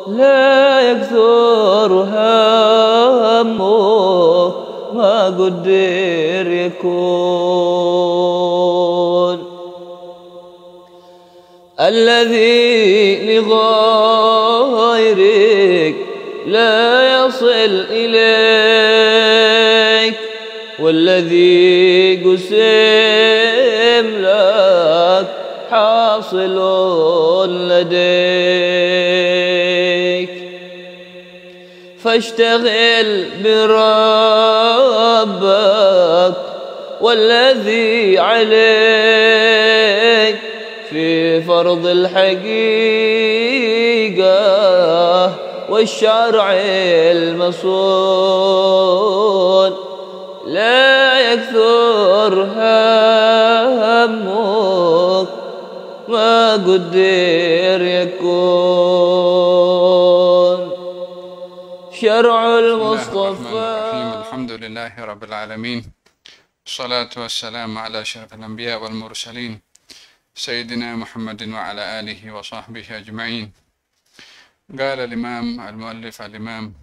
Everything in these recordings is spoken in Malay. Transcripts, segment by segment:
لا يكثر همه ما قدر يكون الذي لغيرك لا يصل إليك والذي قسم لك حاصل لديك فاشتغل بربك والذي عليك في فرض الحقيقة والشرع المصون لا يكثر همك ما قدر يكون شرع المصطفى. الحمد لله رب العالمين، الصلاة والسلام على أشرف الأنبياء والمرسلين سيدنا محمد وعلى آله وصحبه أجمعين. قال الإمام المؤلف الإمام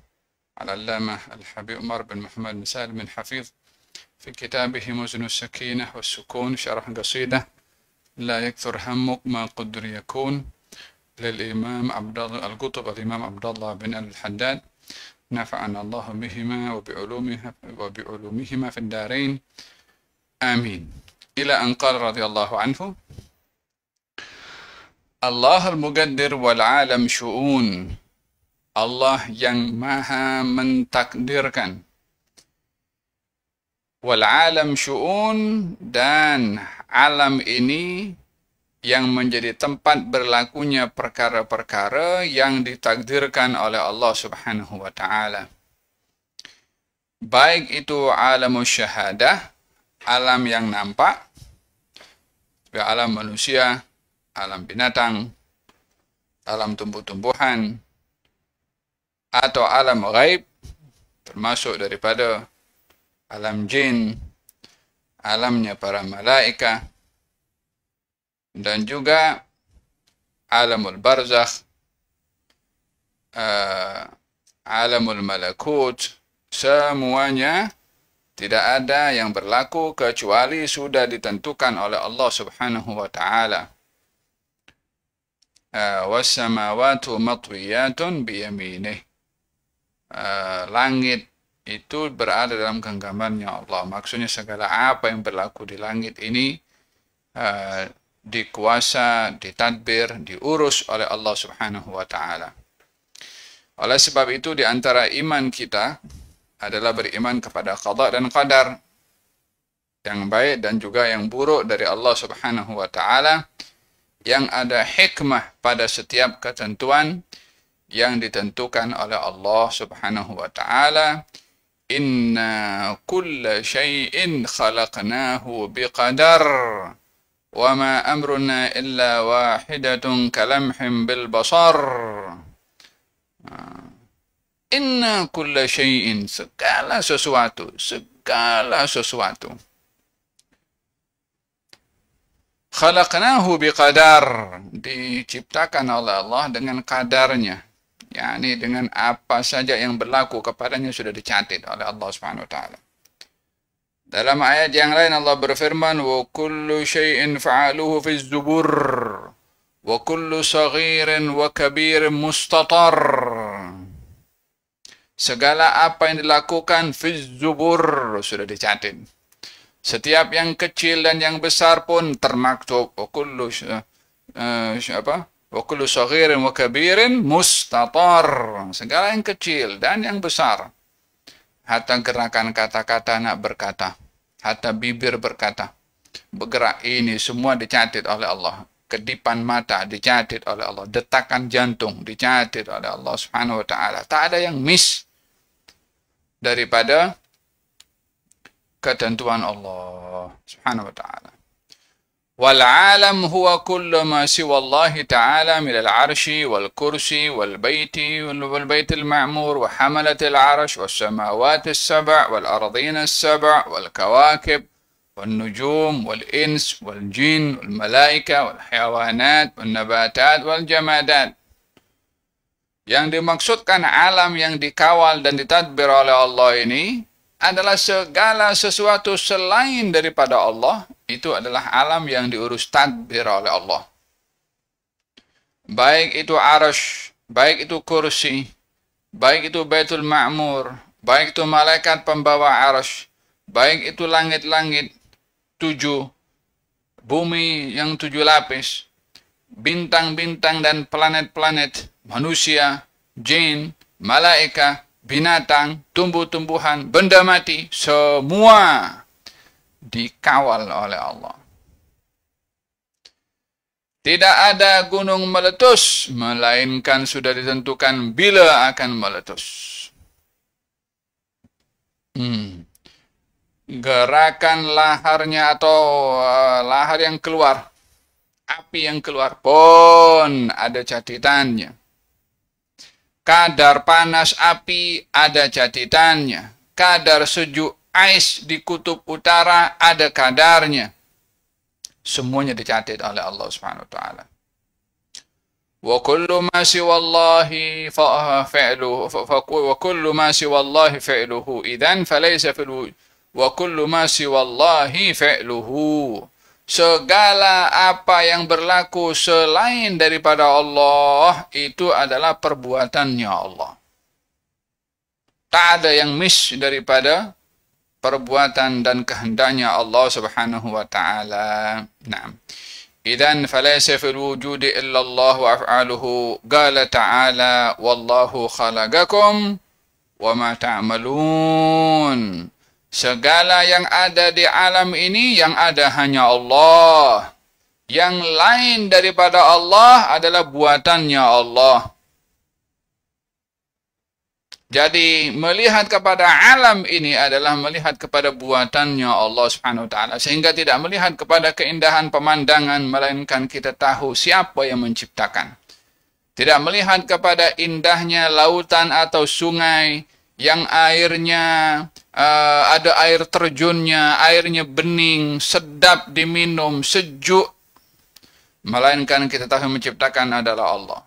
العلامة الحبيب عمر بن محمد بن سالم بن حفيظ في كتابه مزن السكينة والسكون شرح قصيدة لا يكثر همك ما قدر يكون للإمام عبد الله القطب الإمام عبد الله بن الحداد نفعنا الله بهما وبعلومهما في الدارين آمين. إلى أن قال رضي الله عنه: Allah al-Muqaddir wal alam syu'un, Allah yang maha mentakdirkan, wal alam syu'un, dan alam ini yang menjadi tempat berlakunya perkara-perkara yang ditakdirkan oleh Allah Subhanahu wa Ta'ala. Baik itu alamus syahadah, alam yang nampak, alam manusia, alam binatang, alam tumbuh-tumbuhan, atau alam ghaib, termasuk daripada alam jin, alamnya para malaika, dan juga alamul barzakh, alamul malakut, semuanya tidak ada yang berlaku kecuali sudah ditentukan oleh Allah Subhanahu wa Ta'ala. Wassamawatu matwiyatun biyaminih, langit itu berada dalam genggamannya Allah. Maksudnya segala apa yang berlaku di langit ini dikuasa, ditadbir, diurus oleh Allah Subhanahu wa Ta'ala. Oleh sebab itu di antara iman kita adalah beriman kepada qada dan qadar, yang baik dan juga yang buruk dari Allah Subhanahu wa Ta'ala, yang ada hikmah pada setiap ketentuan yang ditentukan oleh Allah Subhanahu wa Ta'ala. Inna kulla syai'in khalaqnahu biqadar wa ma amruna illa wahidatun kalamhim bil basar. Inna kulla syai'in, segala sesuatu, khalaqnahu biqadar, diciptakan oleh Allah dengan kadarnya, yakni dengan apa saja yang berlaku kepadanya sudah dicatat oleh Allah Subhanahu wa Ta'ala. Dalam ayat yang lain Allah berfirman, wa kullu syai'in fa'aluhu fi zubur wa kullu saghirin wa kabirin mustatar. Segala apa yang dilakukan fi zubur sudah dicatat. Setiap yang kecil dan yang besar pun termaktub. Wa kullu saghirin wa kabirin mustatar. Segala yang kecil dan yang besar. Hatta gerakan kata-kata nak berkata, hatta bibir berkata, bergerak, ini semua dicatat oleh Allah. Kedipan mata dicatat oleh Allah. Detakan jantung dicatat oleh Allah Subhanahu wa Ta'ala. Tak ada yang miss daripada ketentuan Allah Subhanahu wa Ta'ala. Wal alam huwa kullu ma siwa Allah Ta'ala min al-arshi wal kursi wal baiti wal baitil ma'mur wa hamalatil arsh was samawati as-sab' wal ardina as-sab' wal kawakib والنجوم والإنس والجن والملائكة والحيوانات والنباتات والجمادات. Yang dimaksudkan alam yang dikawal dan ditadbir oleh Allah ini adalah segala sesuatu selain daripada Allah. Itu adalah alam yang diurus tadbir oleh Allah. Baik itu arasy, baik itu kursi, baik itu Baitul Ma'mur, baik itu malaikat pembawa arasy, baik itu langit-langit 7, bumi yang 7 lapis, bintang-bintang dan planet-planet, manusia, jin, malaikat, binatang, tumbuh-tumbuhan, benda mati, semua dikawal oleh Allah. Tidak ada gunung meletus, melainkan sudah ditentukan bila akan meletus. Gerakan laharnya atau lahar yang keluar, api yang keluar pun ada catatannya. Kadar panas api ada catatannya. Kadar sejuk ais di kutub utara ada kadarnya. Semuanya dicatat oleh Allah Subhanahu wa taala. Wa kullu ma siwallahi fa'luhu wa kullu ma siwallahi fa'luhu idzan falaysa fil wa kullu ma siwallahi fa'luhu. Segala apa yang berlaku selain daripada Allah itu adalah perbuatannya Allah. Tak ada yang miss daripada perbuatan dan kehendaknya Allah Subhanahu wa taala. Naam. Idzan falaysa fil wujudi illa Allah wa af'aluhu. Qala ta'ala wallahu khalaqakum wa ma ta'malun. Segala yang ada di alam ini yang ada hanya Allah. Yang lain daripada Allah adalah buatannya Allah. Jadi melihat kepada alam ini adalah melihat kepada buatannya Allah Subhanahu wa taala, sehingga tidak melihat kepada keindahan pemandangan melainkan kita tahu siapa yang menciptakan. Tidak melihat kepada indahnya lautan atau sungai yang airnya ada air terjunnya, airnya bening, sedap diminum, sejuk, melainkan kita tahu yang menciptakan adalah Allah.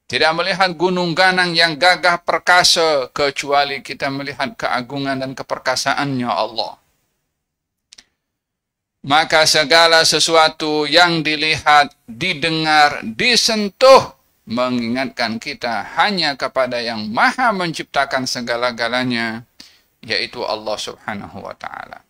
Tidak melihat gunung ganang yang gagah perkasa, kecuali kita melihat keagungan dan keperkasaannya Allah. Maka segala sesuatu yang dilihat, didengar, disentuh, mengingatkan kita hanya kepada yang maha menciptakan segala-galanya, yaitu Allah Subhanahu wa ta'ala.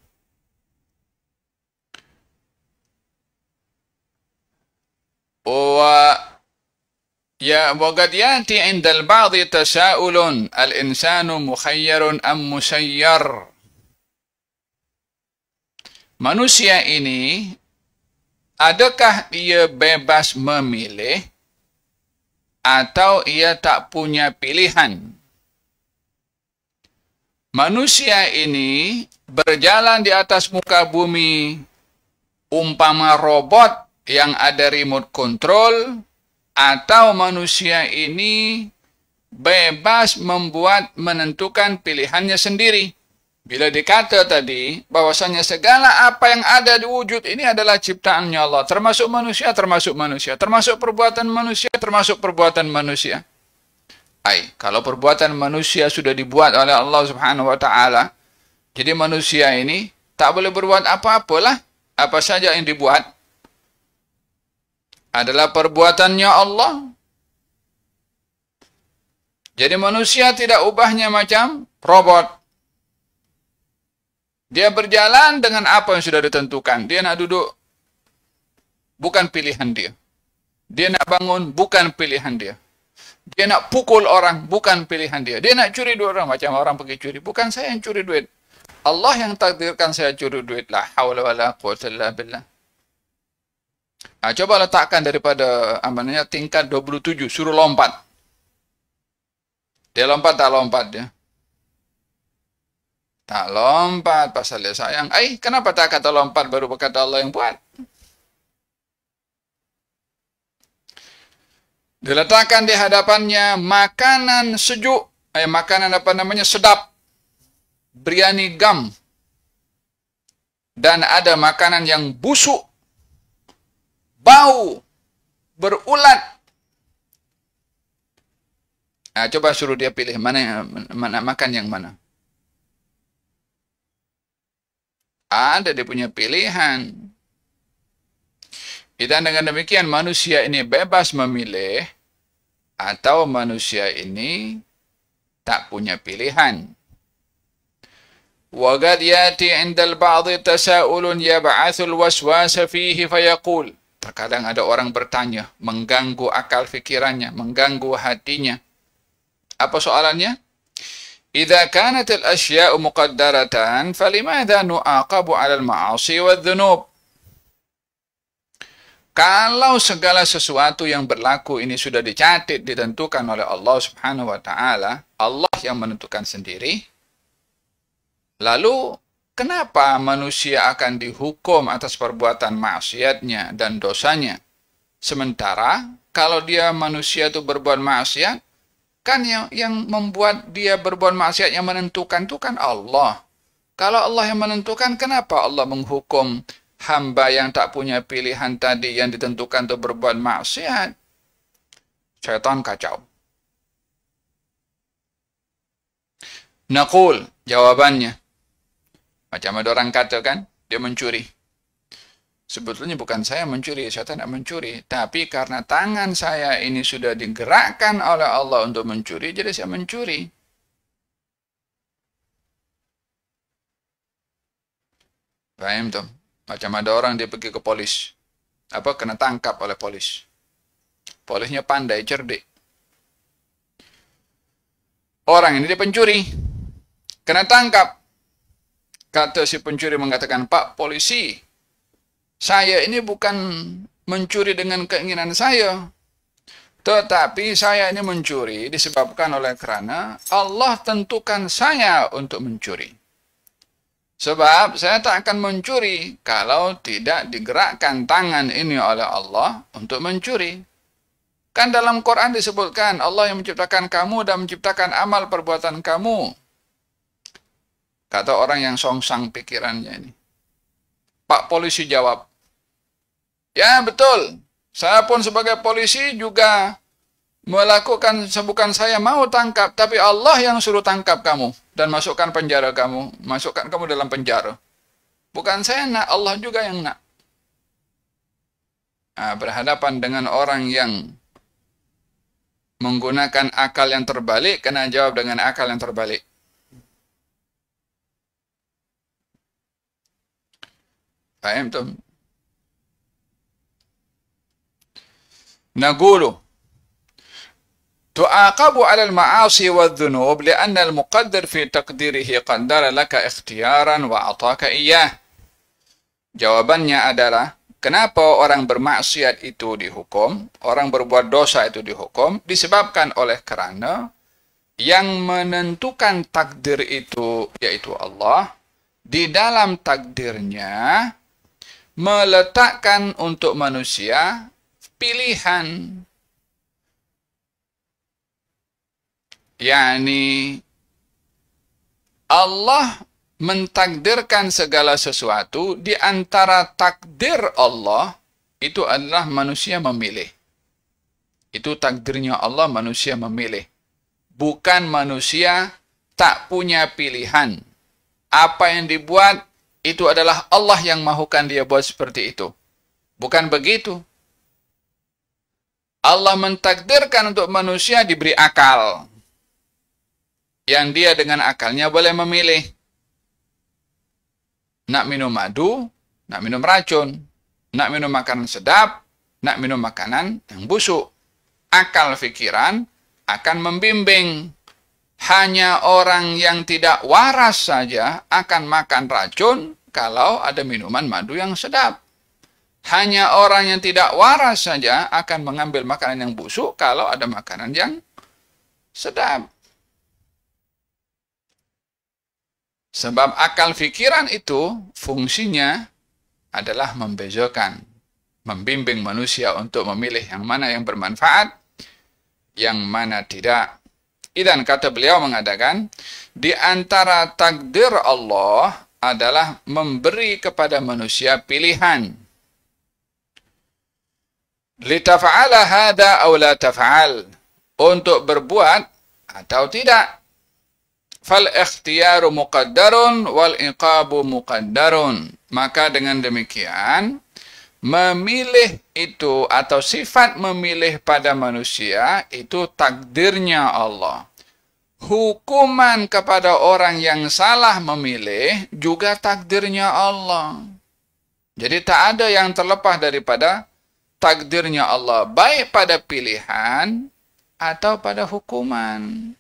وقد يأتي عند البعض تساؤل الإنسان مخير أم مسير. Manusia ini, adakah ia bebas memilih atau ia tak punya pilihan? Manusia ini berjalan di atas muka bumi umpama robot yang ada remote control, atau manusia ini bebas menentukan pilihannya sendiri. Bila dikata tadi bahwasanya segala apa yang ada di wujud ini adalah ciptaannya Allah, termasuk manusia, termasuk perbuatan manusia, termasuk perbuatan manusia. Kalau perbuatan manusia sudah dibuat oleh Allah Subhanahu wa taala, jadi manusia ini tak boleh berbuat apa-apalah, apa saja yang dibuat adalah perbuatannya Allah. Jadi manusia tidak ubahnya macam robot. Dia berjalan dengan apa yang sudah ditentukan. Dia nak duduk, bukan pilihan dia. Dia nak bangun, bukan pilihan dia. Dia nak pukul orang, bukan pilihan dia. Dia nak curi duit orang, macam orang pergi curi. Bukan saya yang curi duit. Allah yang takdirkan saya curi duit. La hawla wa la quwwata illa billah. Coba letakkan daripada tingkat 27, suruh lompat. Dia lompat tak lompat dia? Tak lompat, pasal dia sayang. Kenapa tak kata lompat baru berkata Allah yang buat? Diletakkan di hadapannya makanan sejuk, makanan sedap. Biryani gam. dan ada makanan yang busuk, bau, berulat. Nah, coba suruh dia pilih mana makan yang mana. Ada dia punya pilihan. Dan dengan demikian manusia ini bebas memilih atau manusia ini tak punya pilihan. وَقَدْ يَأْتِي عِنْدَ الْبَعْضِ تَسَاؤُلٌ يَبْعَثُ الْوَسْوَاسَ فِيهِ فَيَقُولُ. Terkadang ada orang bertanya, mengganggu akal fikirannya, mengganggu hatinya. Apa soalannya? إِذَا كَانَتِ الْأَشْيَاءُ مُقَدَّرَةً فَلِمَاذَا نُعَاقَبُ عَلَى الْمَعَاصِي وَالذُّنُوبِ. Kalau segala sesuatu yang berlaku ini sudah dicatat, ditentukan oleh Allah Subhanahu wa Ta'ala, Allah yang menentukan sendiri, lalu kenapa manusia akan dihukum atas perbuatan maksiatnya dan dosanya? Sementara kalau dia manusia itu berbuat maksiat, kan yang membuat dia berbuat maksiat, yang menentukan itu kan Allah. Kalau Allah yang menentukan, kenapa Allah menghukum hamba yang tak punya pilihan tadi yang ditentukan untuk berbuat maksiat? Syaitan kacau. Naqul, jawabannya. Macam ada orang kata kan, dia mencuri. Sebetulnya bukan saya mencuri, saya tidak mencuri. Tapi karena tangan saya ini sudah digerakkan oleh Allah untuk mencuri, jadi saya mencuri. Paham tuh? Macam ada orang dia pergi ke polis. Kena tangkap oleh polis. Polisnya pandai, cerdik. Orang ini dia pencuri. Kena tangkap. Kata si pencuri mengatakan, Pak polisi, saya ini bukan mencuri dengan keinginan saya. Tetapi saya ini mencuri disebabkan karena Allah tentukan saya untuk mencuri. Sebab saya tak akan mencuri kalau tidak digerakkan tangan ini oleh Allah untuk mencuri. Kan dalam Quran disebutkan Allah yang menciptakan kamu dan menciptakan amal perbuatan kamu. Kata orang yang songsang pikirannya ini. Pak polisi jawab, ya betul, saya pun sebagai polisi juga melakukan, bukan saya mau tangkap, tapi Allah yang suruh tangkap kamu dan masukkan penjara kamu, masukkan kamu dalam penjara. Bukan saya nak, Allah juga yang nak. Nah, berhadapan dengan orang yang menggunakan akal yang terbalik, kena jawab dengan akal yang terbalik. Paham tuh? Naqulu tu'aqabu 'ala al-ma'asi wadh-dhunub li'anna al-muqaddir fi taqdirihi qaddara laka ikhtiyaran wa 'ataka iyyah. Jawabannya adalah kenapa orang bermaksiat itu dihukum, orang berbuat dosa itu dihukum, disebabkan oleh karena yang menentukan takdir itu yaitu Allah, di dalam takdirnya meletakkan untuk manusia pilihan. yakni Allah mentakdirkan segala sesuatu, di antara takdir Allah itu adalah manusia memilih. Itu takdirnya Allah, manusia memilih. Bukan manusia tak punya pilihan. Apa yang dibuat itu adalah Allah yang mahukan dia buat seperti itu. Bukan begitu. Allah mentakdirkan untuk manusia diberi akal. Yang dia dengan akalnya boleh memilih. Nak minum madu, nak minum racun. Nak minum makanan sedap, nak minum makanan yang busuk. Akal fikiran akan membimbing. Hanya orang yang tidak waras saja akan makan racun kalau ada minuman madu yang sedap. Hanya orang yang tidak waras saja akan mengambil makanan yang busuk kalau ada makanan yang sedap. Sebab akal fikiran itu fungsinya adalah membezakan, membimbing manusia untuk memilih yang mana yang bermanfaat, yang mana tidak. Dan kata beliau mengatakan, di antara takdir Allah adalah memberi kepada manusia pilihan. Litaf'ala hada aw la taf'al. Untuk berbuat atau tidak. Fal ikhtiyaru muqaddarun wal iqabu muqaddarun. Maka dengan demikian, memilih itu atau sifat memilih pada manusia itu takdirnya Allah. Hukuman kepada orang yang salah memilih juga takdirnya Allah. Jadi tak ada yang terlepas daripada takdirnya Allah, baik pada pilihan atau pada hukuman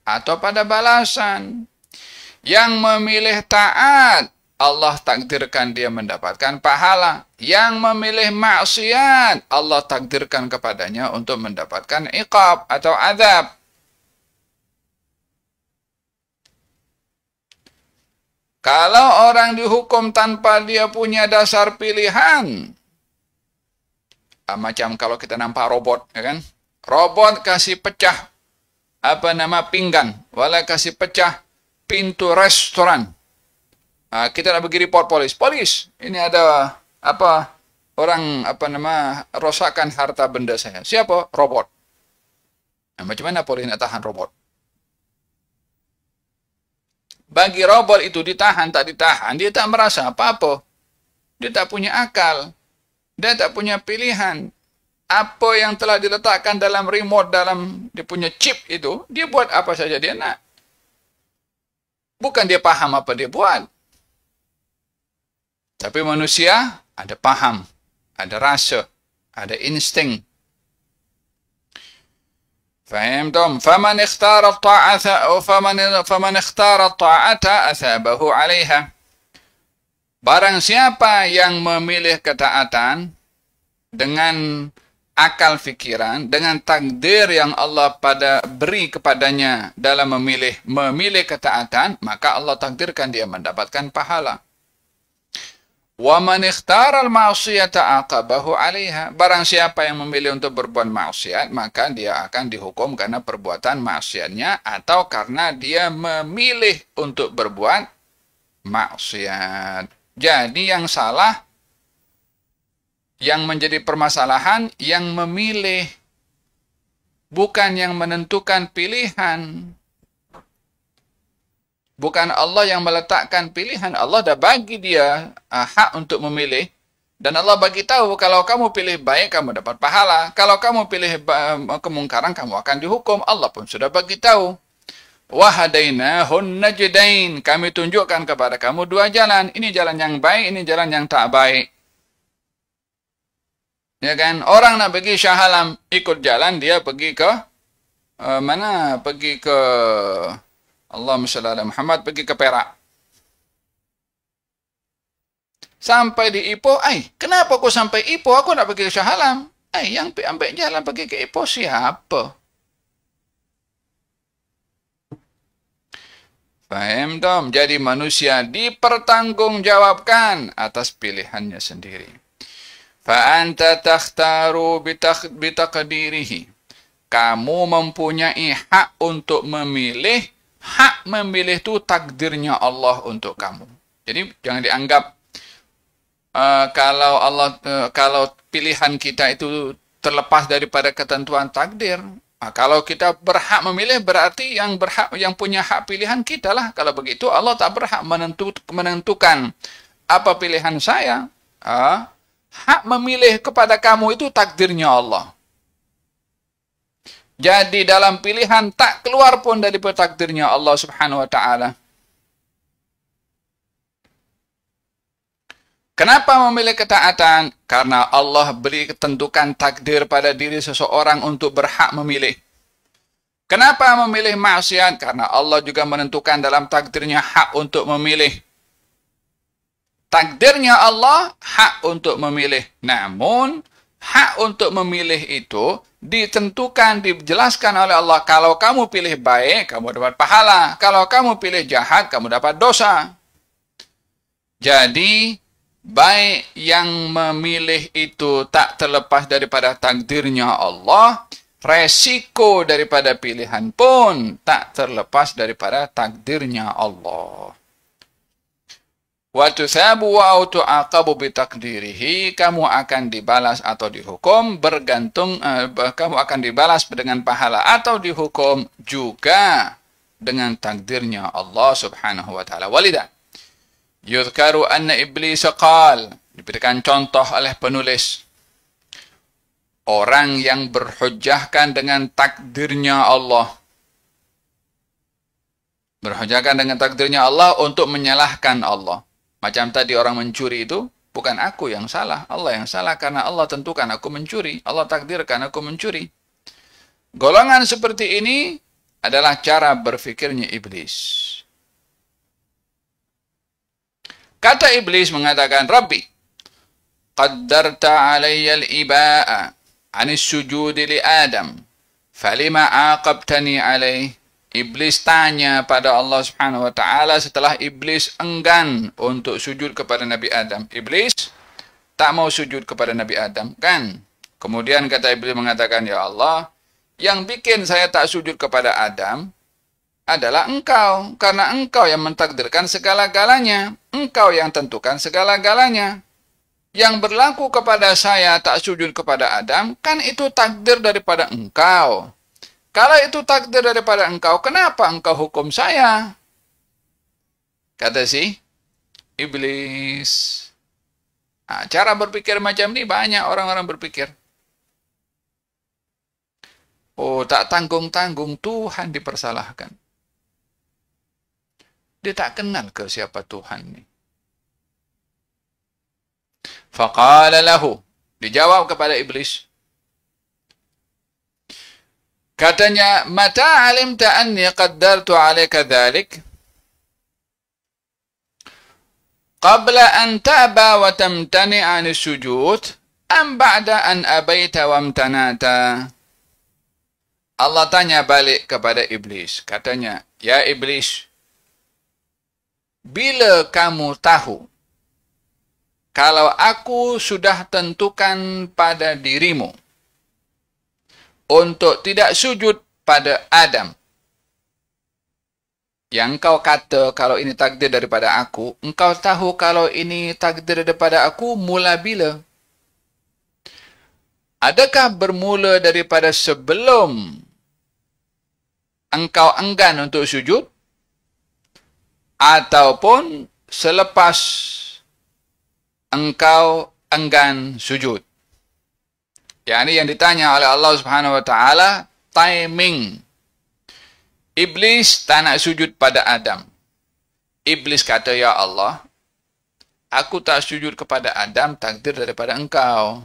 atau pada balasan. Yang memilih taat, Allah takdirkan dia mendapatkan pahala. Yang memilih maksiat, Allah takdirkan kepadanya untuk mendapatkan iqab atau azab. Kalau orang dihukum tanpa dia punya dasar pilihan, macam kalau kita nampak robot, ya kan? Robot kasih pecah pinggan, wala kasih pecah pintu restoran. Kita nak pergi report polis. Polis, ini ada orang rosakkan harta benda saya. Siapa? Robot. Macam mana polis nak tahan robot? Bagi robot itu ditahan, tak ditahan, dia tak merasa apa-apa. Dia tak punya akal. Dia tak punya pilihan. Apa yang telah diletakkan dalam remote, dalam dia punya chip itu, dia buat apa saja dia nak. Bukan dia paham apa dia buat. Tapi manusia ada paham, ada rasa, ada insting. Fahimtum? Faman ikhtara at-ta'ata faman ikhtara at-ta'ata athabahu 'alaiha. Barang siapa yang memilih ketaatan dengan akal fikiran, dengan takdir yang Allah beri kepadanya dalam memilih ketaatan, maka Allah takdirkan dia mendapatkan pahala. Wa man ikhtara al-ma'siyata aqabahu 'alaiha. Barang siapa yang memilih untuk berbuat maksiat, maka dia akan dihukum karena perbuatan maksiatnya atau karena dia memilih untuk berbuat maksiat. Jadi yang salah, yang menjadi permasalahan, yang memilih, bukan yang menentukan pilihan. Bukan Allah yang meletakkan pilihan. Allah dah bagi dia hak untuk memilih. Dan Allah bagi tahu, kalau kamu pilih baik, kamu dapat pahala. Kalau kamu pilih kemungkaran, kamu akan dihukum. Allah pun sudah bagi tahu. Wahadainahun najdain. Kami tunjukkan kepada kamu dua jalan. Ini jalan yang baik, ini jalan yang tak baik. Ya kan? Orang nak pergi Shah Alam, ikut jalan, dia pergi ke mana? Pergi ke Allahumma shalli ala Muhammad, pergi ke Perak. Sampai di Ipoh, kenapa aku sampai Ipoh? Aku nak pergi ke Shah Alam. Yang ambil jalan pergi ke Ipoh siapa? Faham dong? Jadi manusia dipertanggungjawabkan atas pilihannya sendiri. Fa anta takhtaru bitaqdirihi. Kamu mempunyai hak untuk memilih. Hak memilih itu takdirnya Allah untuk kamu. Jadi jangan dianggap kalau pilihan kita itu terlepas daripada ketentuan takdir. Kalau kita berhak memilih, berarti yang punya hak pilihan kita lah. Kalau begitu Allah tak berhak menentukan apa pilihan saya. Hak memilih kepada kamu itu takdirnya Allah. Jadi dalam pilihan tak keluar pun dari takdirnya Allah Subhanahu wa taala. Kenapa memilih ketaatan? Karena Allah beri ketentukan takdir pada diri seseorang untuk berhak memilih. Kenapa memilih maksiat? Karena Allah juga menentukan dalam takdirnya hak untuk memilih. Takdirnya Allah hak untuk memilih. Namun hak untuk memilih itu ditentukan, dijelaskan oleh Allah. Kalau kamu pilih baik, kamu dapat pahala. Kalau kamu pilih jahat, kamu dapat dosa. Jadi, baik yang memilih itu tak terlepas daripada takdirnya Allah. Resiko daripada pilihan pun tak terlepas daripada takdirnya Allah. Wa tutsabu wa tu'aqabu bitakdirihi, kamu akan dibalas atau dihukum bergantung kamu akan dibalas dengan pahala atau dihukum juga dengan takdirnya Allah Subhanahu wa taala. Walidah yuzkaru anna iblis qala, diberikan contoh oleh penulis, orang yang berhujjahkan dengan takdirnya Allah, berhujjahkan dengan takdirnya Allah untuk menyalahkan Allah. Macam tadi orang mencuri itu, bukan aku yang salah, Allah yang salah, karena Allah tentukan aku mencuri, Allah takdirkan aku mencuri. Golongan seperti ini adalah cara berfikirnya iblis. Kata iblis mengatakan, Rabbi, qaddarta alayya al-iba'a anis sujudi li Adam, falima aqabtani alayh. Iblis tanya pada Allah Subhanahu wa taala setelah iblis enggan untuk sujud kepada Nabi Adam. Iblis tak mau sujud kepada Nabi Adam, kan? Kemudian kata iblis mengatakan, ya Allah, yang bikin saya tak sujud kepada Adam adalah engkau, karena engkau yang mentakdirkan segala-galanya, engkau yang tentukan segala-galanya. Yang berlaku kepada saya tak sujud kepada Adam, kan itu takdir daripada engkau. Kalau itu takdir daripada engkau, kenapa engkau hukum saya? Kata si iblis. Nah, cara berpikir macam ini banyak orang-orang berpikir. Oh, tak tanggung-tanggung Tuhan dipersalahkan. Dia tak kenal ke siapa Tuhan ini. Faqala lahu, dijawab kepada iblis. Katanya, mata alimta anni qaddartu alayka dhalik qabla an ta'ba wa tamtani 'ani sujud am ba'da an abaita wa amtanata. Allah tanya balik kepada iblis. Katanya, ya iblis, bila kamu tahu kalau aku sudah tentukan pada dirimu untuk tidak sujud pada Adam, yang engkau kata kalau ini takdir daripada aku, engkau tahu kalau ini takdir daripada aku mula bila? Adakah bermula daripada sebelum engkau enggan untuk sujud, ataupun selepas engkau enggan sujud? Yang ditanya oleh Allah Subhanahu wa taala, timing. Iblis tak nak sujud pada Adam. Iblis kata, ya Allah, aku tak sujud kepada Adam, takdir daripada engkau.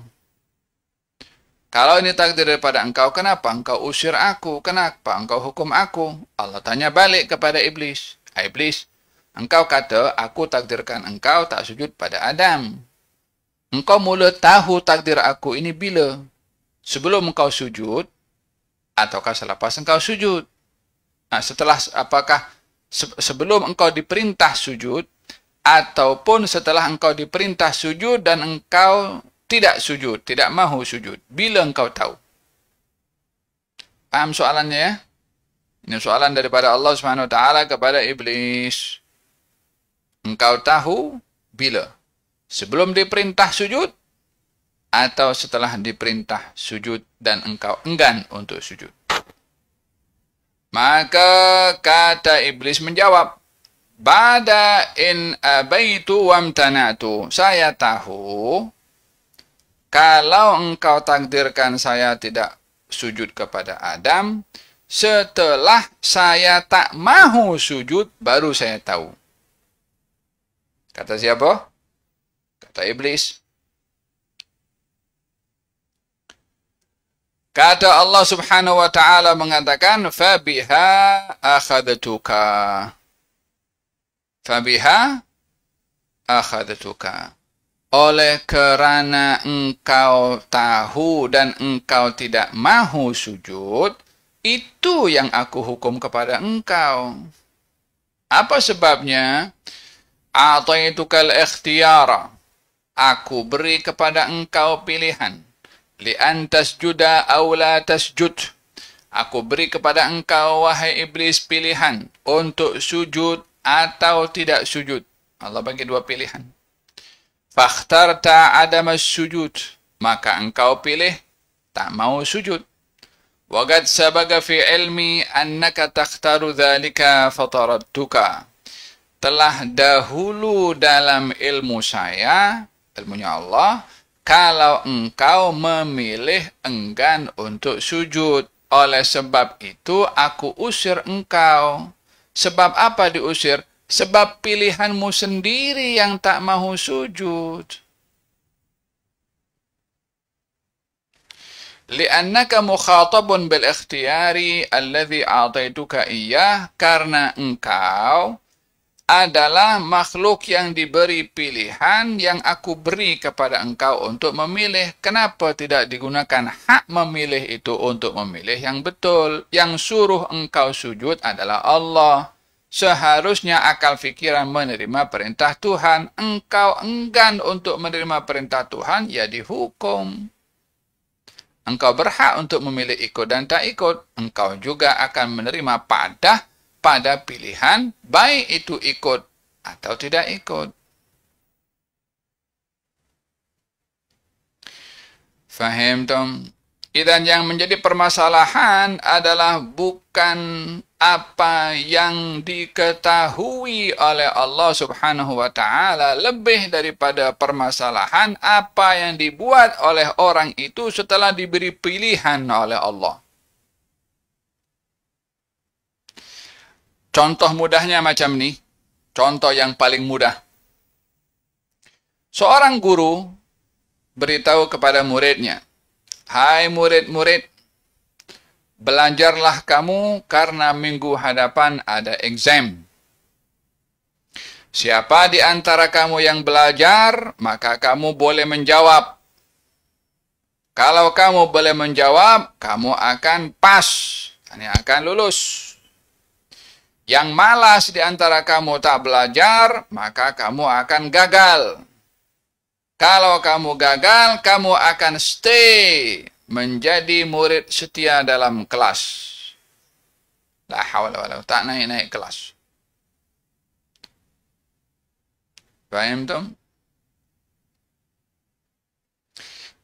Kalau ini takdir daripada engkau, kenapa engkau usir aku? Kenapa engkau hukum aku? Allah tanya balik kepada iblis. Iblis, engkau kata, aku takdirkan engkau tak sujud pada Adam. Engkau mula tahu takdir aku ini bila? Sebelum engkau sujud, ataukah selepas engkau sujud? Nah, apakah sebelum engkau diperintah sujud, ataupun setelah engkau diperintah sujud dan engkau tidak sujud, tidak mahu sujud? Bila engkau tahu? Paham soalannya ya? Ini soalan daripada Allah Subhanahu wa taala kepada iblis. Engkau tahu bila? Sebelum diperintah sujud, atau setelah diperintah sujud dan engkau enggan untuk sujud? Maka kata iblis menjawab, bada in abaitu wamtanatu. Saya tahu kalau engkau takdirkan saya tidak sujud kepada Adam, setelah saya tak mahu sujud, baru saya tahu. Kata siapa? Kata iblis. Kata Allah Subhanahu wa taala mengatakan, fabiha akhadtuka. Fabiha akhadtuka. Oleh kerana engkau tahu dan engkau tidak mahu sujud, itu yang aku hukum kepada engkau. Apa sebabnya? A'taitukal ikhtiyara. Aku beri kepada engkau pilihan. Li'an tasjuda aw la tasjud. Aku beri kepada engkau, wahai iblis, pilihan untuk sujud atau tidak sujud. Allah bagi dua pilihan. Fakhtarta adamas sujud, maka engkau pilih tak mau sujud. Waqad sabaga fi ilmi annaka takhtaru dzalika fataradtuka. Telah dahulu dalam ilmu saya, ilmunya Allah, kalau engkau memilih enggan untuk sujud. Oleh sebab itu aku usir engkau. Sebab apa diusir? Sebab pilihanmu sendiri yang tak mahu sujud. Li'annaka mukhatabun bil ikhtiyari alladhi a'taituka iyyah, karena engkau adalah makhluk yang diberi pilihan yang aku beri kepada engkau untuk memilih. Kenapa tidak digunakan hak memilih itu untuk memilih yang betul? Yang suruh engkau sujud adalah Allah. Seharusnya akal fikiran menerima perintah Tuhan. Engkau enggan untuk menerima perintah Tuhan, ya dihukum. Engkau berhak untuk memilih ikut dan tak ikut. Engkau juga akan menerima pada pilihan, baik itu ikut atau tidak ikut. Faham tom? Dan yang menjadi permasalahan adalah bukan apa yang diketahui oleh Allah Subhanahu wa Ta'ala, lebih daripada permasalahan apa yang dibuat oleh orang itu setelah diberi pilihan oleh Allah. Contoh mudahnya macam ni, contoh yang paling mudah. Seorang guru beritahu kepada muridnya, "Hai murid-murid, belajarlah kamu karena minggu hadapan ada exam. Siapa di antara kamu yang belajar, maka kamu boleh menjawab. Kalau kamu boleh menjawab, kamu akan pas, ini akan lulus. Yang malas di antara kamu tak belajar, maka kamu akan gagal. Kalau kamu gagal, kamu akan stay menjadi murid setia dalam kelas. La hawla wala, tak naik-naik kelas." Faham tom?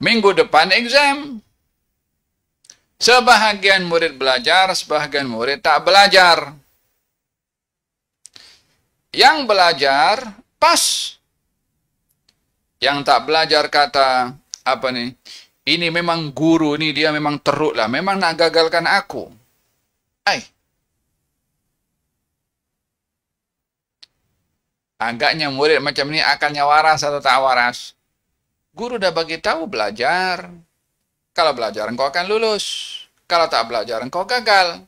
Minggu depan exam. Sebahagian murid belajar, sebahagian murid tak belajar. Yang belajar pas. Yang tak belajar kata, apa nih? Ini memang guru nih, dia memang teruk lah. Memang nak gagalkan aku. Agaknya murid macam ni akalnya waras atau tak waras. Guru dah bagi tahu belajar. Kalau belajar engkau akan lulus. Kalau tak belajar engkau gagal.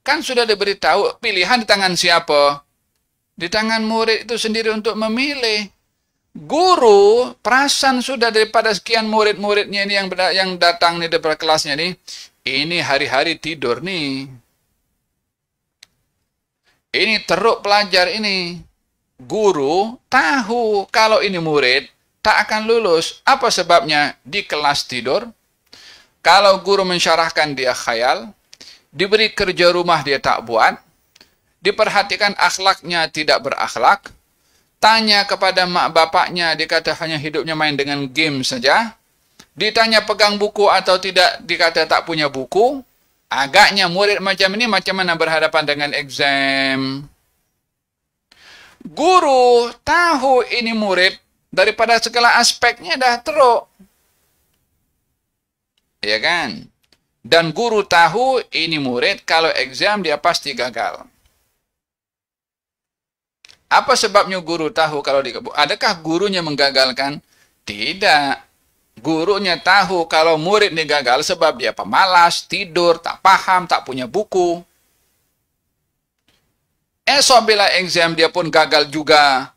Kan sudah diberitahu pilihan di tangan siapa? Di tangan murid itu sendiri untuk memilih. Guru perasan sudah daripada sekian murid-muridnya ini yang datang nih daripada kelasnya nih. Ini hari-hari tidur nih. Ini teruk pelajar ini. Guru tahu kalau ini murid tak akan lulus. Apa sebabnya? Di kelas tidur. Kalau guru mensyarahkan dia khayal. Diberi kerja rumah dia tak buat. Diperhatikan akhlaknya tidak berakhlak. Tanya kepada mak bapaknya, dikata hanya hidupnya main dengan game saja. Ditanya pegang buku atau tidak, dikata tak punya buku. Agaknya murid macam ini macam mana berhadapan dengan exam? Guru tahu ini murid daripada segala aspeknya dah teruk. Ya kan? Dan guru tahu ini murid kalau exam dia pasti gagal. Apa sebabnya guru tahu kalau adakah gurunya menggagalkan? Tidak. Gurunya tahu kalau murid ini gagal sebab dia pemalas, tidur, tak paham, tak punya buku. Esok bila exam dia pun gagal juga.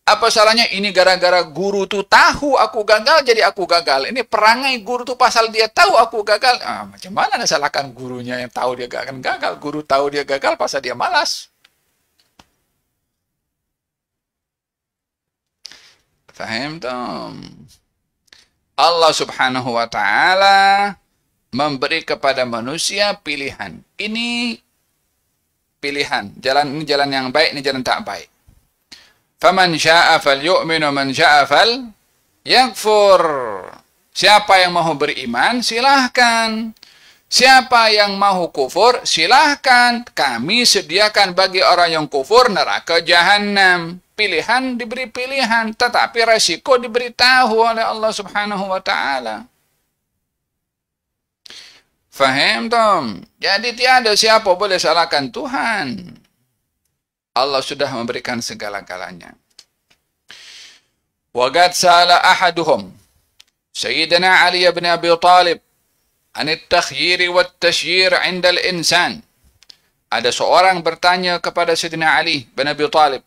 Apa salahnya? Ini gara-gara guru tu tahu aku gagal, jadi aku gagal. Ini perangai guru tu pasal dia tahu aku gagal. Macam mana nak salahkan gurunya yang tahu dia akan gagal? Guru tahu dia gagal pasal dia malas. Faham tom? Allah Subhanahu wa Ta'ala memberi kepada manusia pilihan. Ini pilihan. Jalan ini jalan yang baik, ini jalan tak baik. Faman syaa falyu'min wa man syaa falyakfur. Siapa yang mau beriman, silahkan. Siapa yang mau kufur, silahkan. Kami sediakan bagi orang yang kufur neraka jahanam. Pilihan diberi pilihan, tetapi resiko diberitahu oleh Allah Subhanahu wa Ta'ala. Faham, Tom? Jadi tiada siapa boleh salahkan Tuhan. Allah sudah memberikan segala-galanya. Waqad sa'ala ahaduhum Sayyidina Ali bin Abi Talib an at-takhyir wa at-tashyir 'inda al-insan. Ada seorang bertanya kepada Sayyidina Ali bin Abi Talib,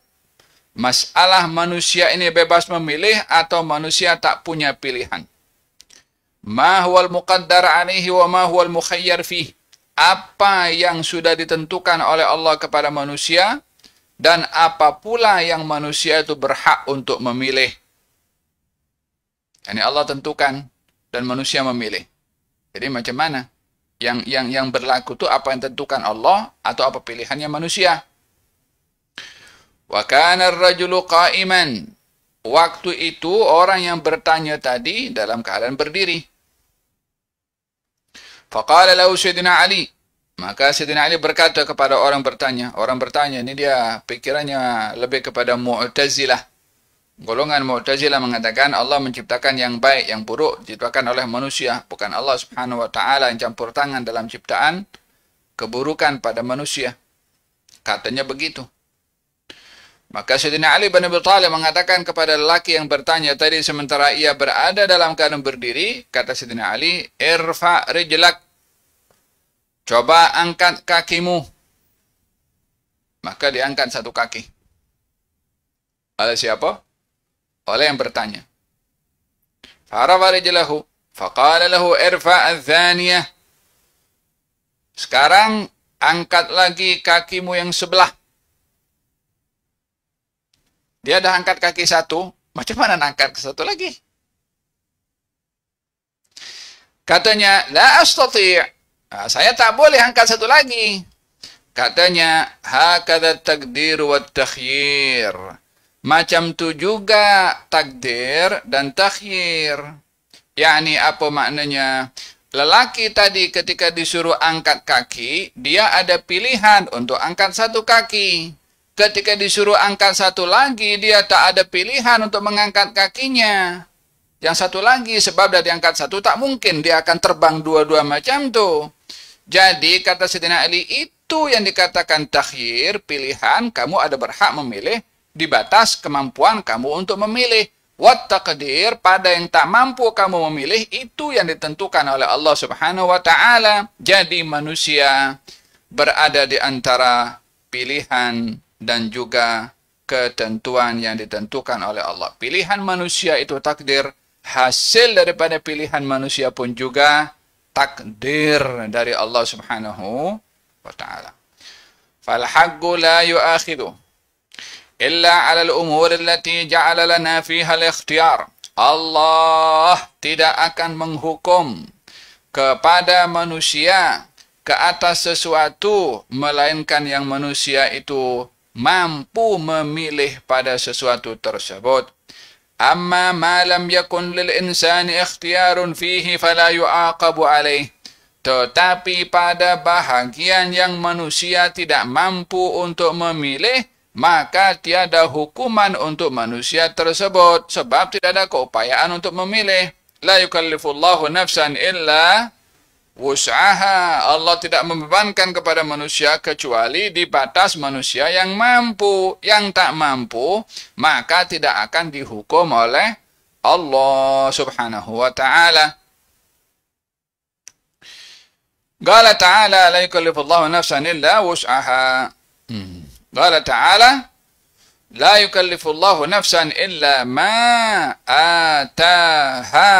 masalah manusia ini bebas memilih atau manusia tak punya pilihan. Ma huwal muqaddar 'alaihi wa ma huwal mukhayyar fih. Apa yang sudah ditentukan oleh Allah kepada manusia dan apa pula yang manusia itu berhak untuk memilih. Ini Allah tentukan dan manusia memilih. Jadi macam mana? Yang berlaku itu apa yang tentukan Allah atau apa pilihannya manusia? Wa kana ar-rajulu qa'iman. Waktu itu orang yang bertanya tadi dalam keadaan berdiri. Faqala lahu Sayyidina Ali. Maka Sayyidina Ali berkata kepada orang bertanya. Orang bertanya ini dia pikirannya lebih kepada Mu'tazilah. Golongan Mu'tazilah mengatakan Allah menciptakan yang baik, yang buruk diciptakan oleh manusia. Bukan Allah Subhanahu wa Ta'ala yang campur tangan dalam ciptaan keburukan pada manusia. Katanya begitu. Maka Sayyidina Ali bin Abi Thalib mengatakan kepada lelaki yang bertanya tadi sementara ia berada dalam keadaan berdiri, kata Sayyidina Ali, irfa rijlak. Coba angkat kakimu. Maka diangkat satu kaki. Oleh siapa? Oleh yang bertanya. Farafa rijlahu. Faqala lahu irfa al-thaniyah. Sekarang angkat lagi kakimu yang sebelah. Dia dah angkat kaki satu, macam mana nak angkat ke satu lagi? Katanya, la astati'. Saya tak boleh angkat satu lagi. Katanya, hakadha takdir wa takhyir. Macam tu juga takdir dan takhyir. Yani apa maknanya? Lelaki tadi ketika disuruh angkat kaki, dia ada pilihan untuk angkat satu kaki. Ketika disuruh angkat satu lagi, dia tak ada pilihan untuk mengangkat kakinya. Yang satu lagi, sebab dah diangkat satu, tak mungkin dia akan terbang dua-dua macam tu. Jadi, kata Sayyidina Ali, itu yang dikatakan takhyir, pilihan, kamu ada berhak memilih, di batas kemampuan kamu untuk memilih. Wat taqdir, pada yang tak mampu kamu memilih, itu yang ditentukan oleh Allah Subhanahu wa Ta'ala. Jadi, manusia berada di antara pilihan dan juga ketentuan yang ditentukan oleh Allah. Pilihan manusia itu takdir, hasil daripada pilihan manusia pun juga takdir dari Allah Subhanahu wa Ta'ala. Fal haqqu la yu'akhidhu illa 'ala al-umur allati ja'ala lana fiha al-ikhtiyar. Allah tidak akan menghukum kepada manusia ke atas sesuatu melainkan yang manusia itu mampu memilih pada sesuatu tersebut. Amma ma lam yakun lil insani ikhtiyarun fihi fala yu'aqabu alaih. Tetapi pada bahagian yang manusia tidak mampu untuk memilih, maka tiada hukuman untuk manusia tersebut sebab tidak ada keupayaan untuk memilih. La yukallifullahu nafsan illa wus'aha. Allah tidak membebankan kepada manusia kecuali di batas manusia yang mampu. Yang tak mampu, maka tidak akan dihukum oleh Allah Subhanahu wa Ta'ala. Qala ta'ala la yukallifullahu nafsan illa wus'aha. Qala ta'ala la yukallifullahu nafsan illa ma ataha.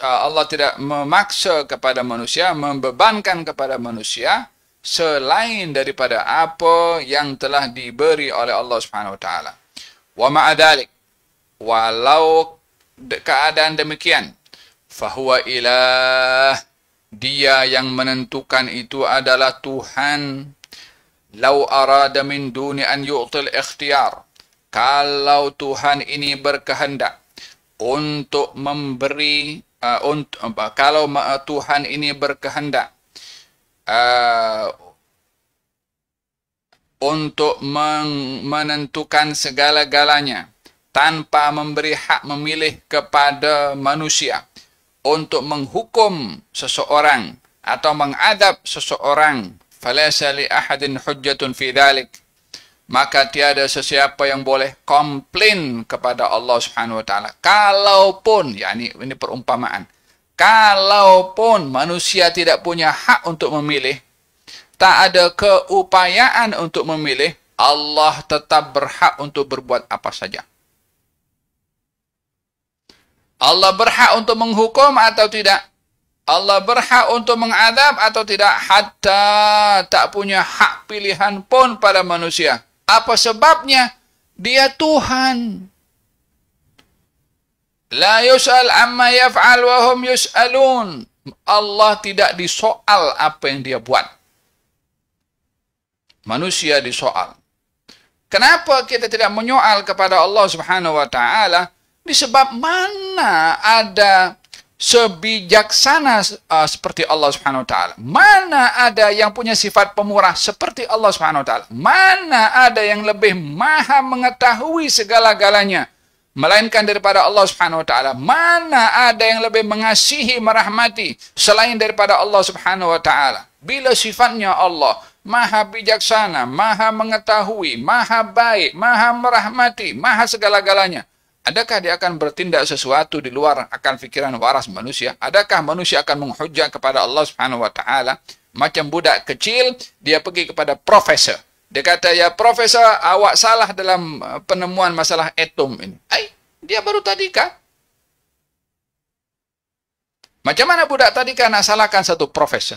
Allah tidak memaksa kepada manusia, membebankan kepada manusia selain daripada apa yang telah diberi oleh Allah Subhanahu wa Ta'ala. Wa ma'adalik, walau keadaan demikian, fahuwa ilah, dia yang menentukan itu adalah Tuhan. Lau arada min duni an yu'til ikhtiyar, Kalau Tuhan ini berkehendak untuk memberi, kalau Tuhan ini berkehendak untuk menentukan segala-galanya tanpa memberi hak memilih kepada manusia untuk menghukum seseorang atau mengadab seseorang, falaysa li ahadin hujjatun fi dzalik, maka tiada sesiapa yang boleh komplain kepada Allah Subhanahu wa taala. Kalaupun, yakni ini perumpamaan, kalaupun manusia tidak punya hak untuk memilih, tak ada keupayaan untuk memilih, Allah tetap berhak untuk berbuat apa saja. Allah berhak untuk menghukum atau tidak? Allah berhak untuk mengadab atau tidak? Hatta tak punya hak pilihan pun pada manusia. Apa sebabnya? Dia Tuhan. La yus'al amma yaf'al wa hum yus'alun. Allah tidak disoal apa yang dia buat. Manusia disoal. Kenapa kita tidak menyoal kepada Allah Subhanahu wa taala? Disebab mana ada sebijaksana seperti Allah Subhanahu wa taala? Mana ada yang punya sifat pemurah seperti Allah Subhanahu wa taala? Mana ada yang lebih maha mengetahui segala-galanya melainkan daripada Allah Subhanahu wa taala? Mana ada yang lebih mengasihi, merahmati selain daripada Allah Subhanahu wa taala? Bila sifatnya Allah maha bijaksana, maha mengetahui, maha baik, maha merahmati, maha segala-galanya, adakah dia akan bertindak sesuatu di luar akan fikiran waras manusia? Adakah manusia akan menghujat kepada Allah Subhanahu wa taala? Macam budak kecil, dia pergi kepada profesor. Dia kata, "Ya profesor, awak salah dalam penemuan masalah atom ini." Dia baru tadika. Macam mana budak tadika nak salahkan satu profesor?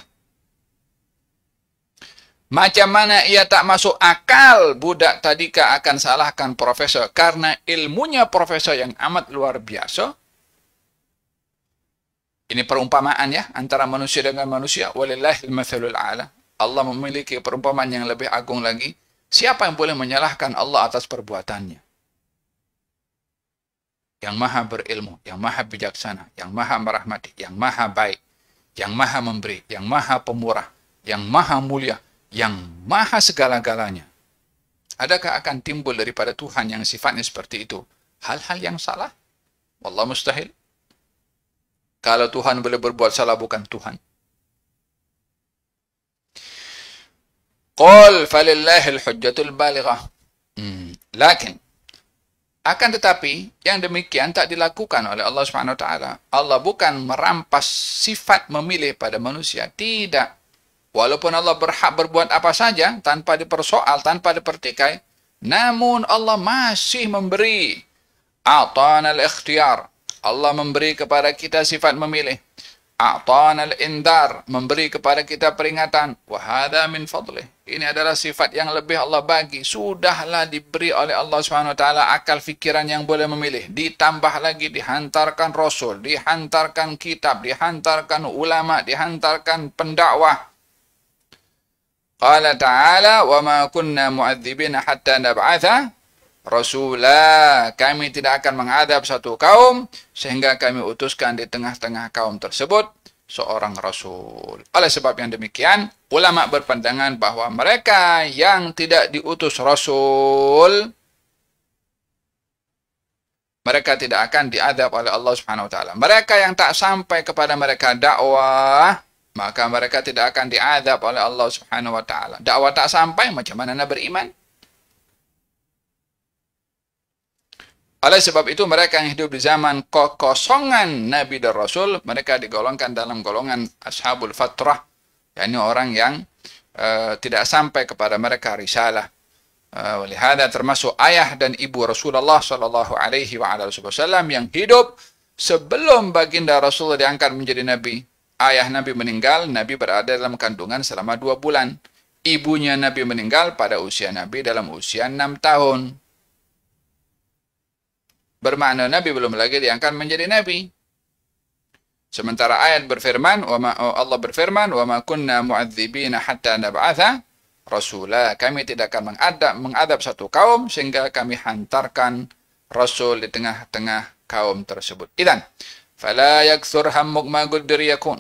Macam mana ia tak masuk akal budak tadika akan salahkan profesor karena ilmunya profesor yang amat luar biasa. Ini perumpamaan ya antara manusia dengan manusia. Walillahil mathalul a'la. Allah memiliki perumpamaan yang lebih agung lagi. Siapa yang boleh menyalahkan Allah atas perbuatannya? Yang maha berilmu, yang maha bijaksana, yang maha merahmati, yang maha baik, yang maha memberi, yang maha pemurah, yang maha mulia, yang maha segala-galanya. Adakah akan timbul daripada Tuhan yang sifatnya seperti itu hal-hal yang salah? Wallah mustahil. Kalau Tuhan boleh berbuat salah, bukan Tuhan. Qul falillahil hujjatul balighah. Lakin akan tetapi yang demikian tak dilakukan oleh Allah Subhanahu wa taala. Allah bukan merampas sifat memilih pada manusia, tidak. Walaupun Allah berhak berbuat apa saja tanpa dipersoal, tanpa dipertikai, namun Allah masih memberi. A'tana al-ikhtiyar. Allah memberi kepada kita sifat memilih. A'tana al-indar. Memberi kepada kita peringatan. Wa hadha min fadlih. Ini adalah sifat yang lebih Allah bagi. Sudahlah diberi oleh Allah SWT akal fikiran yang boleh memilih. Ditambah lagi dihantarkan Rasul, dihantarkan kitab, dihantarkan ulama, dihantarkan pendakwah. Qala ta'ala, wa ma kunna mu'adzibina hatta nab'atha rasula. Kami tidak akan mengadab satu kaum sehingga kami utuskan di tengah-tengah kaum tersebut seorang rasul. Oleh sebab yang demikian, ulama berpandangan bahwa mereka yang tidak diutus rasul, mereka tidak akan diadab oleh Allah Subhanahu wa taala. Mereka yang tak sampai kepada mereka dakwah, maka mereka tidak akan diadab oleh Allah Subhanahu wa taala. Dakwah tak sampai, macam mana nak beriman? Oleh sebab itu, mereka yang hidup di zaman kekosongan Nabi dan Rasul, mereka digolongkan dalam golongan ashabul fatrah, yakni orang yang tidak sampai kepada mereka risalah. Walihada termasuk ayah dan ibu Rasulullah sallallahu alaihi wasallam yang hidup sebelum baginda Rasulullah diangkat menjadi nabi. Ayah Nabi meninggal, Nabi berada dalam kandungan selama 2 bulan. Ibunya Nabi meninggal pada usia Nabi dalam usia 6 tahun. Bermakna Nabi belum lagi diangkat menjadi Nabi. Sementara ayat berfirman, Allah berfirman, "Wa ma kunna mu'adzibina hatta nab'atha rasula. Kami tidak akan mengadab satu kaum sehingga kami hantarkan rasul di tengah-tengah kaum tersebut. Idzan, fala yakthur hammuk ma qaddir yakun.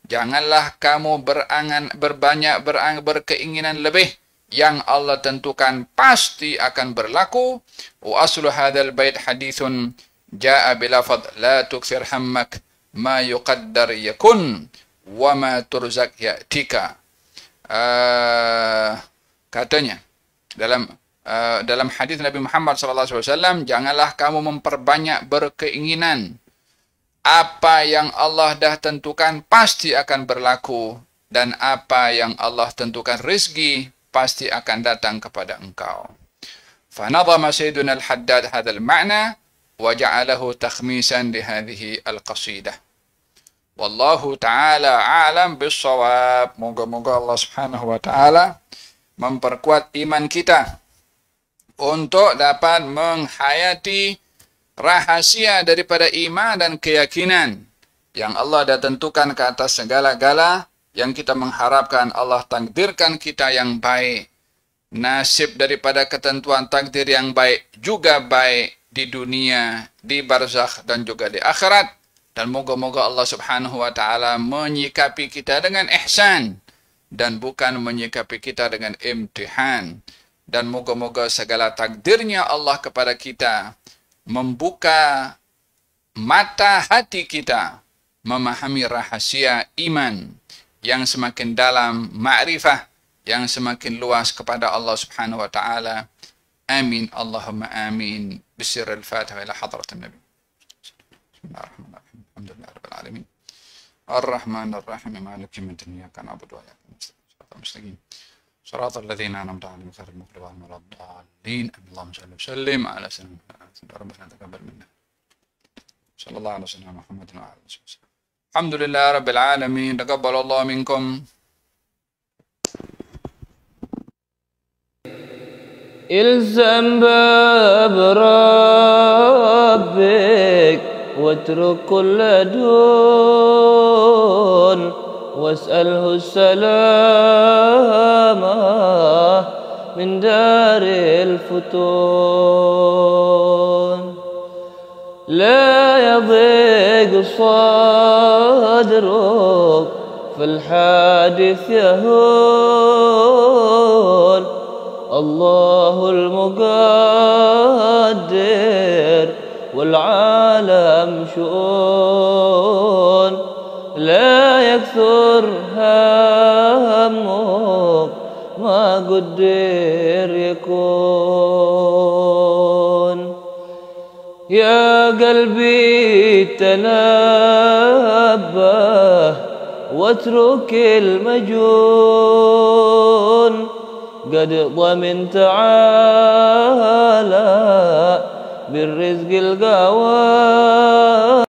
Janganlah kamu berkeinginan lebih. Yang Allah tentukan pasti akan berlaku. Wa aslu hadzal bait hadithun jaa bilafadz la tukthir hammak ma yuqaddar yakun wa ma turzak ya'tika. Katanya dalam hadis Nabi Muhammad SAW, janganlah kamu memperbanyak berkeinginan. Apa yang Allah dah tentukan pasti akan berlaku, dan apa yang Allah tentukan rizki pasti akan datang kepada engkau. Fanadhama Sayyiduna al-Haddad hadzal ma'na wa ja'alahu takhmisan li hadhihi al-qasidah. Wallahu ta'ala a'lam bis-shawab. Moga-moga Allah Subhanahu wa taala memperkuat iman kita untuk dapat menghayati rahasia daripada iman dan keyakinan yang Allah dah tentukan ke atas segala-gala, yang kita mengharapkan Allah takdirkan kita yang baik. Nasib daripada ketentuan takdir yang baik juga baik di dunia, di barzakh dan juga di akhirat. Dan moga-moga Allah Subhanahu wa taala menyikapi kita dengan ihsan dan bukan menyikapi kita dengan imtihan. Dan moga-moga segala takdirnya Allah kepada kita membuka mata hati kita memahami rahasia iman yang semakin dalam, ma'rifah yang semakin luas kepada Allah Subhanahu wa taala. Amin Allahumma amin. Bisirril Fatihah ila hadratin Nabi. Bismillahirrahmanirrahim. Alhamdulillahirabbil alamin. Arrahmanirrahim. Maliki yaumiddin. Iyyaka na'budu wa iyyaka nasta'in. Shiratal ladzina an'amta 'alaihim ghairil maghdubi 'alaihim waladdallin. Allahumma shalli wa sallim ala sayyidina Rabbana taqabbal minna. Sallallahu alaihi wasallam Muhammadin wa alihi wasallam. Alhamdulillah rabbil alamin. Taqabbalallahu minkum. إلزم باب ربك واترك كل دون واسأله السلامة من دار الفتون. لا يضيق صدرك في الحادث يهون. الله المقدر والعالم شؤون. لا يكثر همك ما قدر يكون. يا قلبي تنبه واترك المجون. قد ضمنت تعالى بالرزق القوام.